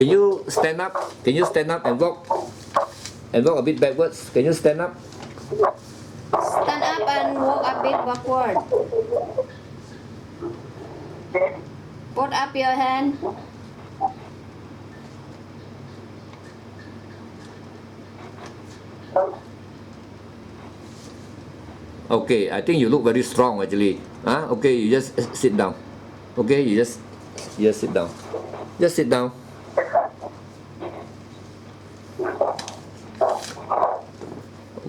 Can you stand up? Can you stand up and walk? And walk a bit backwards. Can you stand up? Stand up and walk a bit backward. Put up your hand. Okay, I think you look very strong actually. Okay, you just sit down. Okay, you just sit down. Just sit down.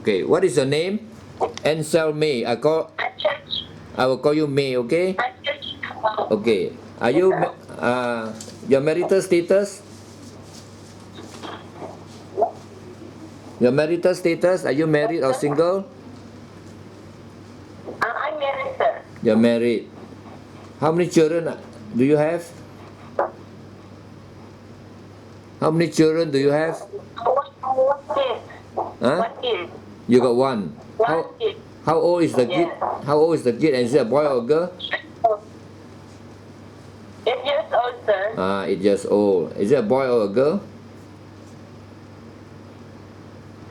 Okay, what is your name? Anchell May. I will call you May. Okay. Okay. Are you your marital status? Your marital status? Are you married or single? I'm married, sir. You're married. How many children do you have? How many children do you have? One kid. Huh? One kid. You got one. One kid. How old is the kid? How old is the kid? And is it a boy or a girl? 8 years old, sir. 8 years old. Is it a boy or a girl?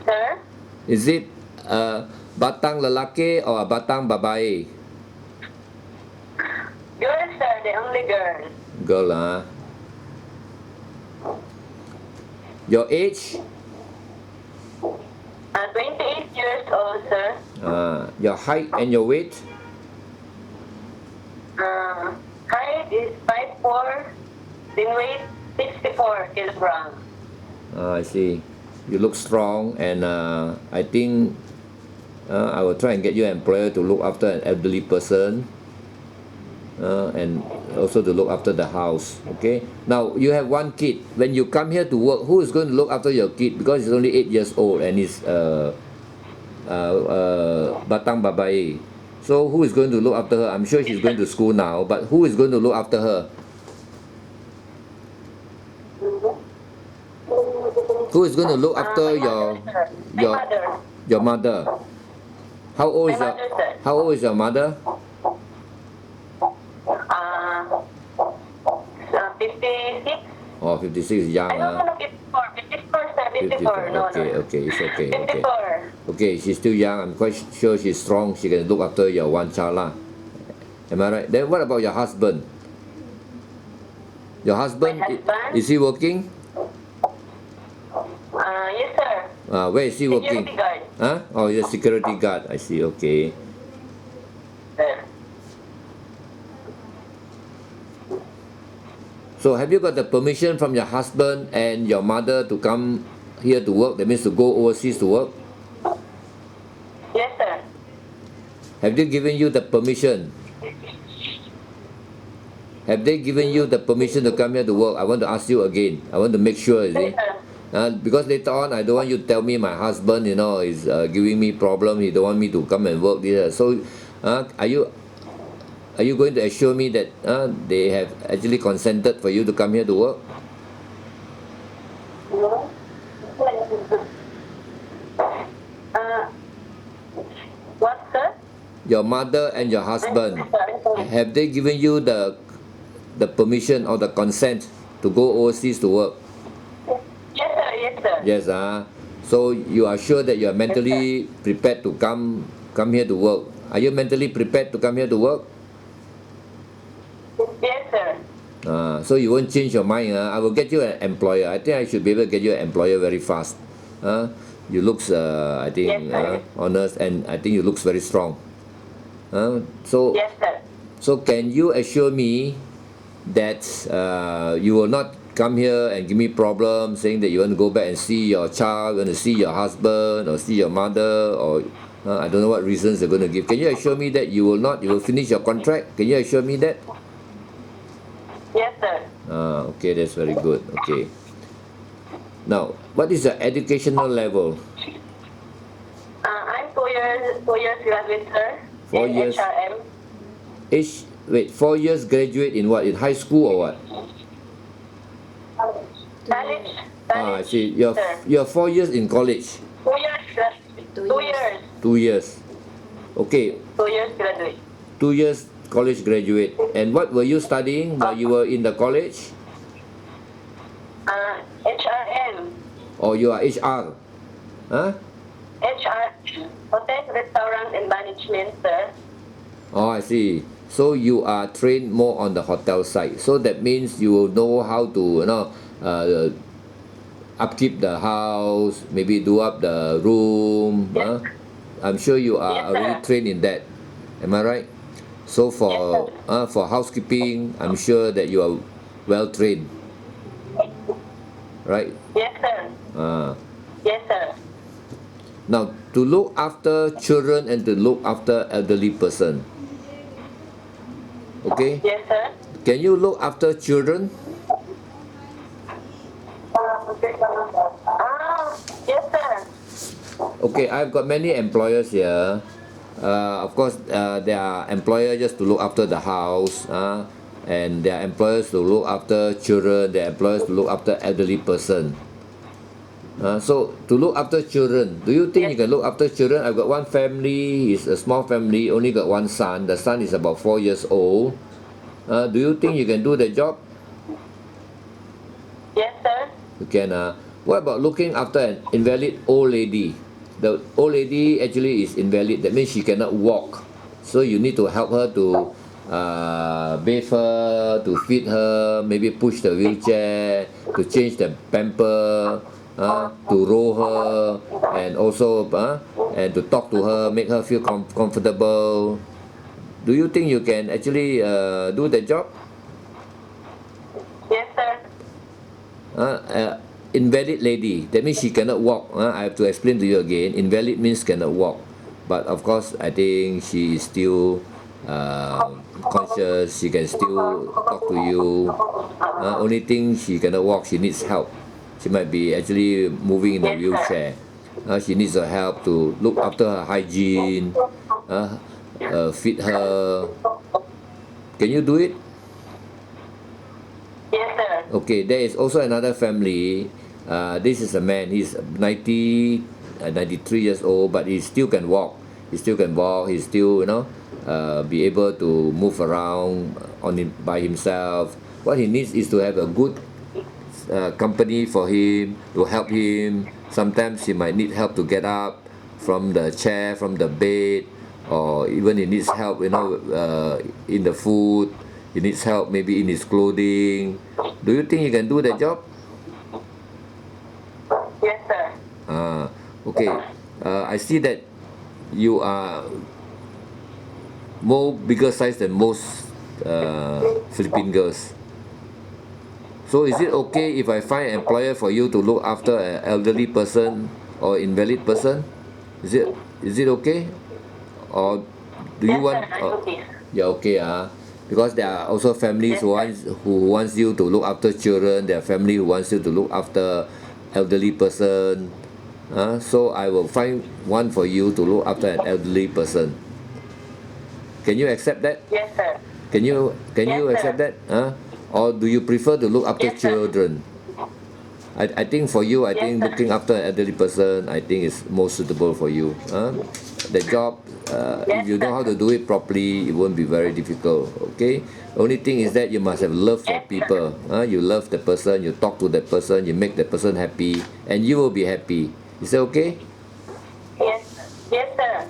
Sir? Is it a batang lelaki or a batang babae? Girl, sir. The only girl. Girl, Your age? 28 years old, sir. Your height and your weight? Height is 5'4", then weight 64 kilograms. I see. You look strong, and I think I will try and get you an employer to look after an elderly person, and also to look after the house. Okay. Now you have one kid. When you come here to work, who is going to look after your kid? Because he's only 8 years old and he's batang babae. So who is going to look after her? I'm sure she's going to school now, but who is going to look after her? Who is going to look after your mother? How old is your mother? 56. Oh, 56 is young. I don't know, 54. 54, sir. 54. No, Okay, it's okay. 54. Okay, she's still young. I'm quite sure she's strong. She can look after your one child lah. Am I right? Then what about your husband? Your husband, My husband? is he working? Yes, sir. Where is he working? Security guard. Oh, he's a security guard. I see. Okay. Sir. So have you got the permission from your husband and your mother to come here to work? That means to go overseas to work? Yes, sir. Have they given you the permission? Have they given you the permission to come here to work? I want to ask you again. I want to make sure, is it? Yes, sir. Because later on, I don't want you to tell me my husband, is giving me problem. He don't want me to come and work there. So, are you going to assure me that they have actually consented for you to come here to work? What, sir? Your mother and your husband, have they given you the permission or the consent to go overseas to work? Yes, sir. Yes, sir. Yes, so you are sure that you are mentally prepared to come here to work? Are you mentally prepared to come here to work? Yes, sir. So you won't change your mind. I will get you an employer. I think I should be able to get you an employer very fast. You looks, I think, Yes, honest, and I think you looks very strong. So, Yes, sir. so can you assure me that you will not come here and give me problems, saying that you want to go back and see your child, you want to see your husband, or see your mother, or I don't know what reasons they're going to give. Can you assure me that you will not? You will finish your contract? Can you assure me that? Yes, sir. Okay, that's very good. Okay. Now, what is your educational level? I'm 2 years graduate, sir. 4 in years. HRM. 4 years graduate in what? In high school or what? College. I see. Sir. You're 4 years in college. 2 years. 2 years. 2 years. Okay. 2 years graduate. 2 years college graduate. And what were you studying while you were in the college? HRM. Or you are HR? Huh? HR. Hotel, restaurant, and management, sir. Oh, I see. So you are trained more on the hotel side. So that means you will know how to, upkeep the house, maybe do up the room. Yes. I'm sure you are Yes, already sir. trained in that. Am I right? So for housekeeping, I'm sure that you are well trained, right? Yes, sir. Uh, Yes, sir. Now, to look after children and to look after elderly person. Okay? Yes, sir. Can you look after children? Yes, sir. Okay, I've got many employers here. Of course, there are employers just to look after the house, and there are employers to look after children. There are employers to look after elderly person. So to look after children, do you think you can look after children? I've got one family. It's a small family. Only got one son. The son is about 4 years old. Do you think you can do the job? Yes, sir. You can. What about looking after an invalid old lady? The old lady actually is invalid. That means she cannot walk. So you need to help her to bathe her, to feed her, maybe push the wheelchair, to change the pamper, to roll her, and also and to talk to her, make her feel comfortable. Do you think you can actually do the job? Yes, sir. Invalid lady, that means she cannot walk. I have to explain to you again. Invalid means cannot walk, but of course I think she is still conscious. She can still talk to you. Only thing she cannot walk, she needs help. She might be actually moving in a Yes, sir. wheelchair. She needs her help to look after her hygiene, feed her. Can you do it? Yes, sir. Okay, there is also another family. This is a man. He's 93 years old, but he still can walk. He still can walk. He still, be able to move around by himself. What he needs is to have a good company for him, to help him. Sometimes he might need help to get up from the chair, from the bed, or even he needs help, in the food. He needs help maybe in his clothing. Do you think you can do that job? Yes, sir. Okay. I see that you are more bigger size than most Philippine girls. So is it okay if I find an employer for you to look after an elderly person or invalid person? Is it okay? Or do you Yes, want? sir. I'm okay. You're okay, because there are also families who wants you to look after children. There are family who wants you to look after elderly person. So I will find one for you to look after an elderly person. Can you accept that? Yes, sir. Can you Yes, accept sir. that? Or do you prefer to look after Yes, sir. children? I think for you, I Yes, think sir. looking after an elderly person, I think is more suitable for you. The job, if Yes, you know sir. how to do it properly, it won't be very difficult. Okay. Only thing is that you must have love for Yes, sir. people. You love the person, you talk to that person, you make the person happy, and you will be happy. Is that okay? Yes, yes, sir.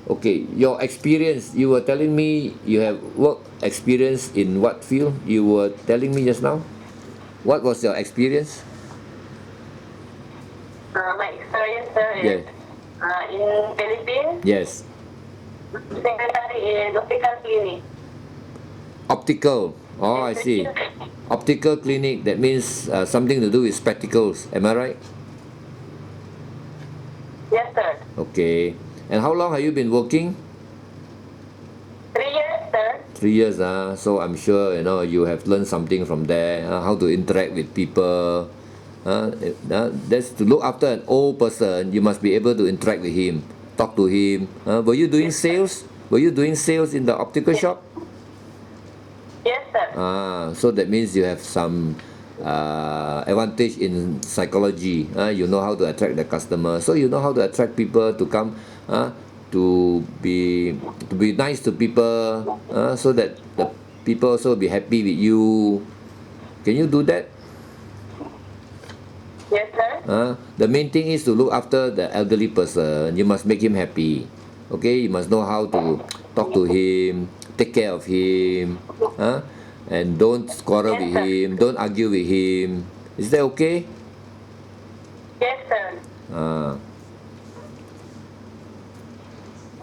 Okay. Your experience, you were telling me you have work experience in what field? You were telling me just now. What was your experience? My experience, sir, Yeah. is in Philippines, Yes. secretary in optical clinic. Optical. Oh, I see. Optical clinic. That means something to do with spectacles. Am I right? Yes, sir. Okay. And how long have you been working? 3 years, sir. 3 years. So I'm sure you have learned something from there. How to interact with people. That's to look after an old person. You must be able to interact with him, talk to him. Were you doing sales? Were you doing sales in the optical shop? Yes, sir. So that means you have some advantage in psychology. You know how to attract the customer. So you know how to attract people to come, to be nice to people, so that the people also be happy with you. Can you do that? Yes, sir. The main thing is to look after the elderly person. You must make him happy. Okay, you must know how to talk to him, take care of him, and don't quarrel Yes, with sir. him, don't argue with him. Is that okay? Yes, sir. Uh,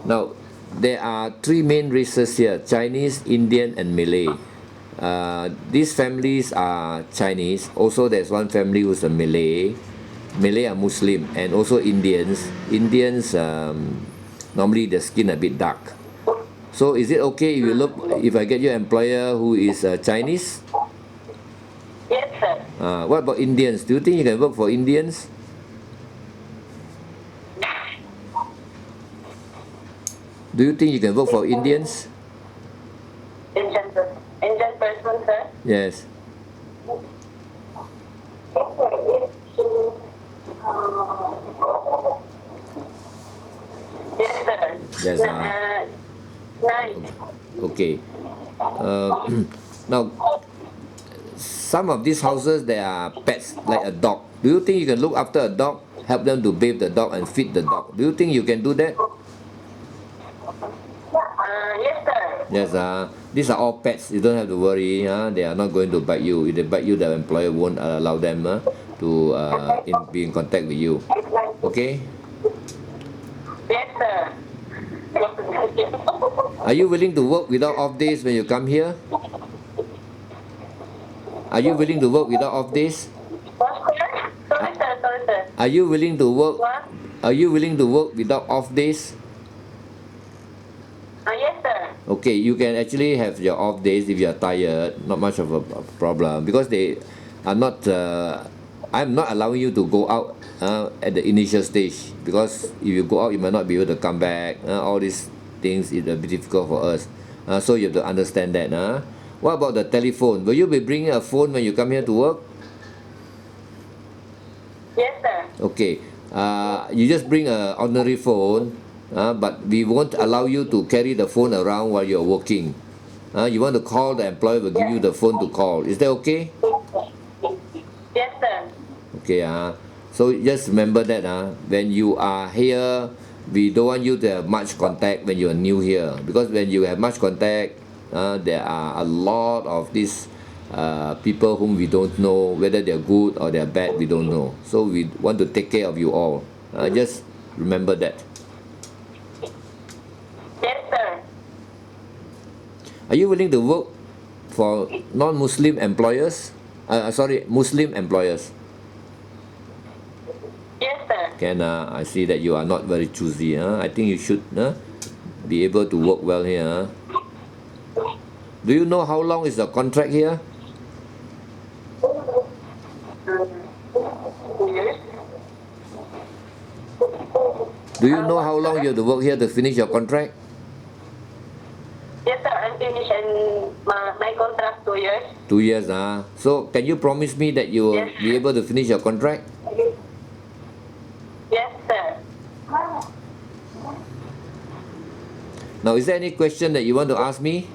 Now, there are three main races here: Chinese, Indian, and Malay. These families are Chinese. Also, there's one family who's a Malay. Malay are Muslim, and also Indians. Indians normally the skin a bit dark. So, is it okay if you look if I get your employer who is Chinese? Yes, sir. What about Indians? Do you think you can work for Indians? Do you think you can work for Indians? Indian person, sir. Yes. Yes, sir. Yes. Nice. Okay. Now, some of these houses there are pets like a dog. Do you think you can look after a dog, help them to bathe the dog and feed the dog? Do you think you can do that? Yes, sir. Yes. These are all pets. You don't have to worry. They are not going to bite you. If they bite you, the employer won't allow them to be in contact with you. Okay. Yes, sir. Are you willing to work without off days when you come here? Are you willing to work without off days? What, sir? Sorry, sir. Sorry, sir. Are you willing to work? What? Are you willing to work without off days? Yes, sir. Okay, you can actually have your off days if you are tired. Not much of a problem because they are not. I'm not allowing you to go out at the initial stage because if you go out, you might not be able to come back. All these things is a bit difficult for us. So you have to understand that. What about the telephone? Will you be bringing a phone when you come here to work? Yes, sir. Okay. You just bring an ordinary phone, but we won't allow you to carry the phone around while you're working. You want to call, the employer will give you the phone to call. Is that okay? Yes, sir. Okay. So just remember that when you are here, we don't want you to have much contact when you are new here because when you have much contact, there are a lot of these people whom we don't know whether they're good or they're bad. We don't know. So we want to take care of you all. Just remember that. Yes, sir. Are you willing to work for non-Muslim employers? Muslim employers. Yes, sir. Can I see that you are not very choosy. I think you should be able to work well here. Do you know how long is the contract here? Yes. Do you know how long you have to work here to finish your contract? Yes, sir. I'm finished and my contract 2 years. 2 years. So can you promise me that you will Yes. be able to finish your contract? Yes, sir. Now, is there any question that you want to ask me?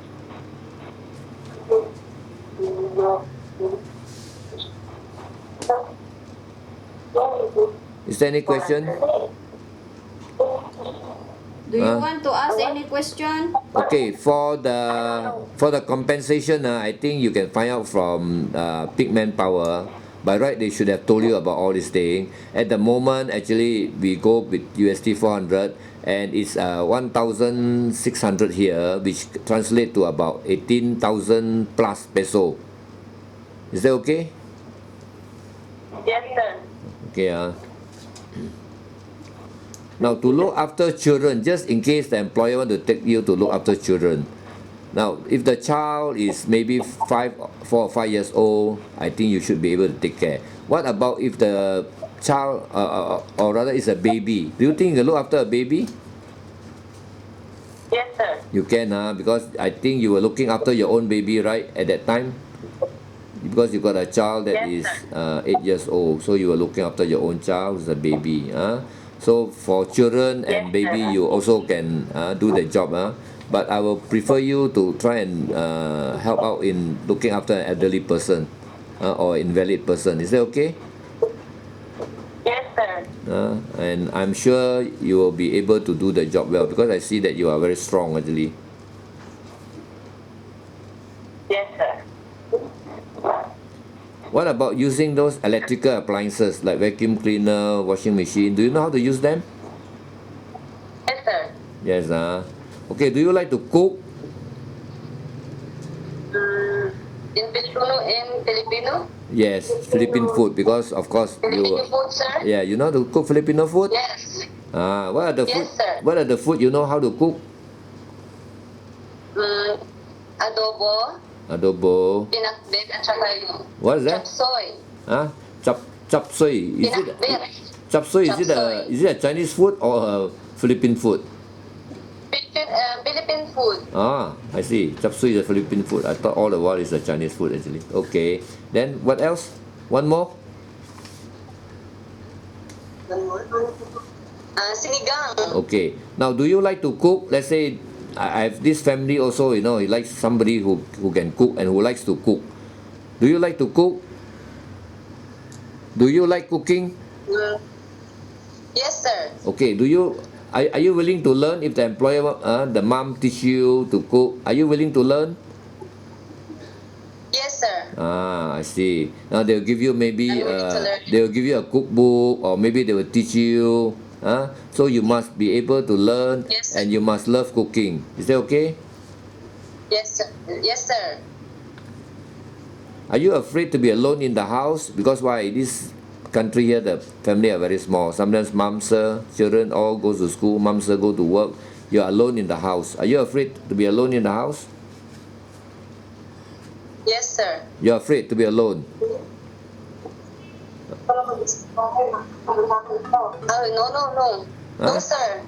Is there any question? Do you want to ask any question? Okay, for the compensation, I think you can find out from Peak Manpower. By right, they should have told you about all this thing. At the moment, actually, we go with USD 400, and it's 1,600 here, which translate to about 18,000 plus peso. Is that okay? Yes, sir. Okay. Now, to look after children, just in case the employer want to take you to look after children. Now, if the child is maybe 4 or 5 years old, I think you should be able to take care. What about if the child, or rather is a baby? Do you think you can look after a baby? Yes, sir. You can, because I think you were looking after your own baby, right, at that time? Because you got a child that is Yes, 8 years old, so you were looking after your own child who's a baby. So for children and Yes, baby, sir. you also can do the job. But I will prefer you to try and help out in looking after an elderly person or invalid person. Is that okay? and I'm sure you will be able to do the job well because I see that you are very strong actually. Yes, sir. What about using those electrical appliances like vacuum cleaner, washing machine? Do you know how to use them? Yes, sir. Yes, okay, do you like to cook? In Filipino? Yes, Philippine food because of course Filipino food, sir? yeah, you know how to cook Filipino food? Yes. What are the food? Yes, sir. What are the food you know how to cook? Adobo, Adobo. pinakbet, at saka yung What is that? chapsoy. Chop suey. Pinakbet. Chop suey Chop suey. is it a Chinese food or a Philippine food? Philippine food. I see. Chop suey is a Philippine food. I thought all the while it's a Chinese food actually. Okay. Then what else? One more? Sinigang. Okay. Now, do you like to cook? Let's say I have this family also, you know, he likes somebody who can cook and who likes to cook. Do you like to cook? Do you like cooking? Yes, sir. Okay. Are you willing to learn if the employer, the mom teach you to cook? Are you willing to learn? Yes, sir. I see. Now they'll give you maybe I'm willing to learn. they'll give you a cookbook or maybe they will teach you. So you must be able to learn Yes. and you must love cooking. Is that okay? Yes, sir. Yes, sir. Are you afraid to be alone in the house? Because why? This country here, the family are very small. Sometimes moms, children all go to school, moms go to work. You are alone in the house. Are you afraid to be alone in the house? Yes, sir. You're afraid to be alone. No. No, Huh? sir.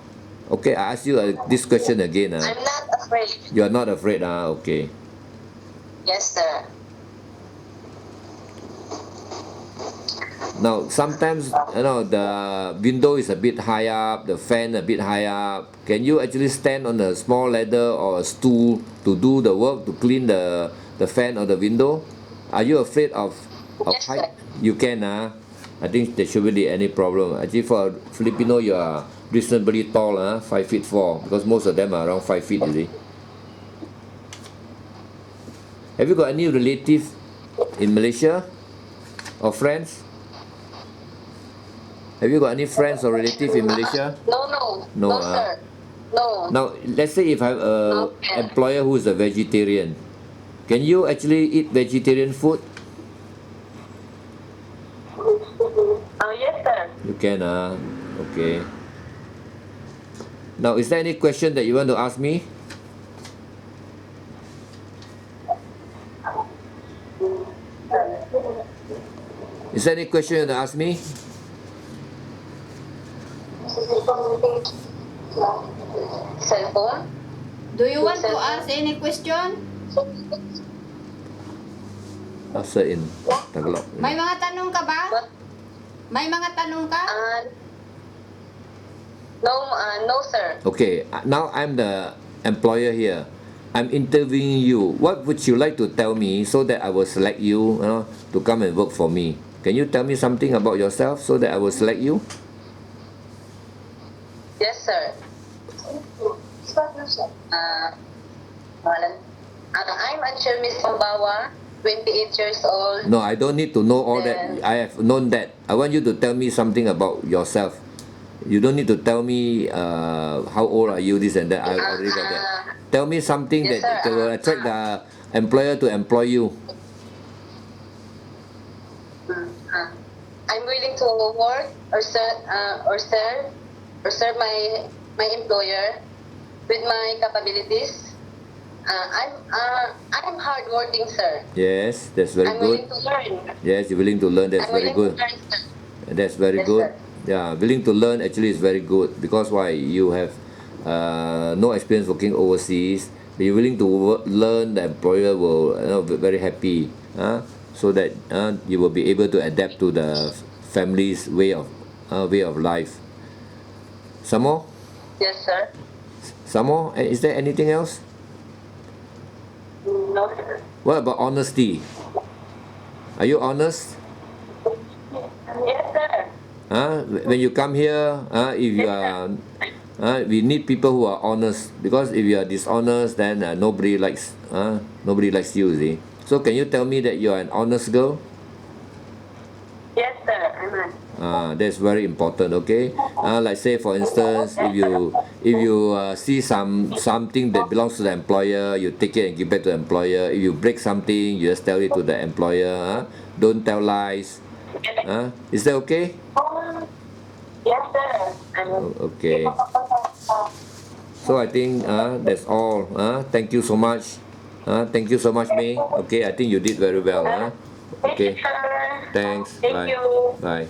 Okay, I ask you this question again. I'm not afraid. You are not afraid. Okay. Yes, sir. Now, sometimes, the window is a bit high up, the fan a bit high up. Can you actually stand on a small ladder or a stool to do the work, to clean the fan or the window? Are you afraid of Yes, height? sir. You can, I think there shouldn't be any problem. Actually, for a Filipino, you are reasonably tall, 5'4", because most of them are around 5 feet, you see. Have you got any relative in Malaysia or friends? Have you got any friends or relative in Malaysia? No, No, sir. No. Now, let's say if I have a Okay. employer who is a vegetarian, can you actually eat vegetarian food? Yes, sir. You can, okay. Now, is there any question that you want to ask me? Is there any question you want to ask me? Cellphone? Do you want to ask any question? Answer in Tagalog. May mga tanong ka ba? What? May mga tanong ka? No, sir. Okay, now I'm the employer here. I'm interviewing you. What would you like to tell me so that I will select you, to come and work for me? Can you tell me something about yourself so that I will select you? Yes, sir. I'm Anchell Miss Pambawa, 28 years old. No, I don't need to know all that. Then- I have known that. I want you to tell me something about yourself. You don't need to tell me how old are you, this and that. I already got that. Tell me something Yes, that sir. will attract the employer to employ you. I'm willing to work or serve my employer with my capabilities. I'm hardworking, sir. Yes, that's very I'm good. willing to learn. Yes, you're willing to learn. That's I'm very willing good. to learn, sir. That's very Yes, good. sir. Yeah, willing to learn actually is very good because why? You have no experience working overseas. Be willing to learn. The employer will be very happy, so that you will be able to adapt to the family's way of life. Some more? Yes, sir. Some more? Is there anything else? No, sir. What about honesty? Are you honest? Yes, sir. When you come here, if you are, we need people who are honest, because if you are dishonest, then nobody likes you. See. So can you tell me that you are an honest girl? Yes, sir. I'm an. That's very important. Okay. Like say for instance, if you see something that belongs to the employer, you take it and give back to the employer. If you break something, you just tell it to the employer. Don't tell lies. Is that okay? Yes, sir. I'm. Okay. So I think that's all. Thank you so much. Thank you so much, May. Okay, I think you did very well. Thank you, Okay. sir. Thanks. Thank Bye. you. Bye.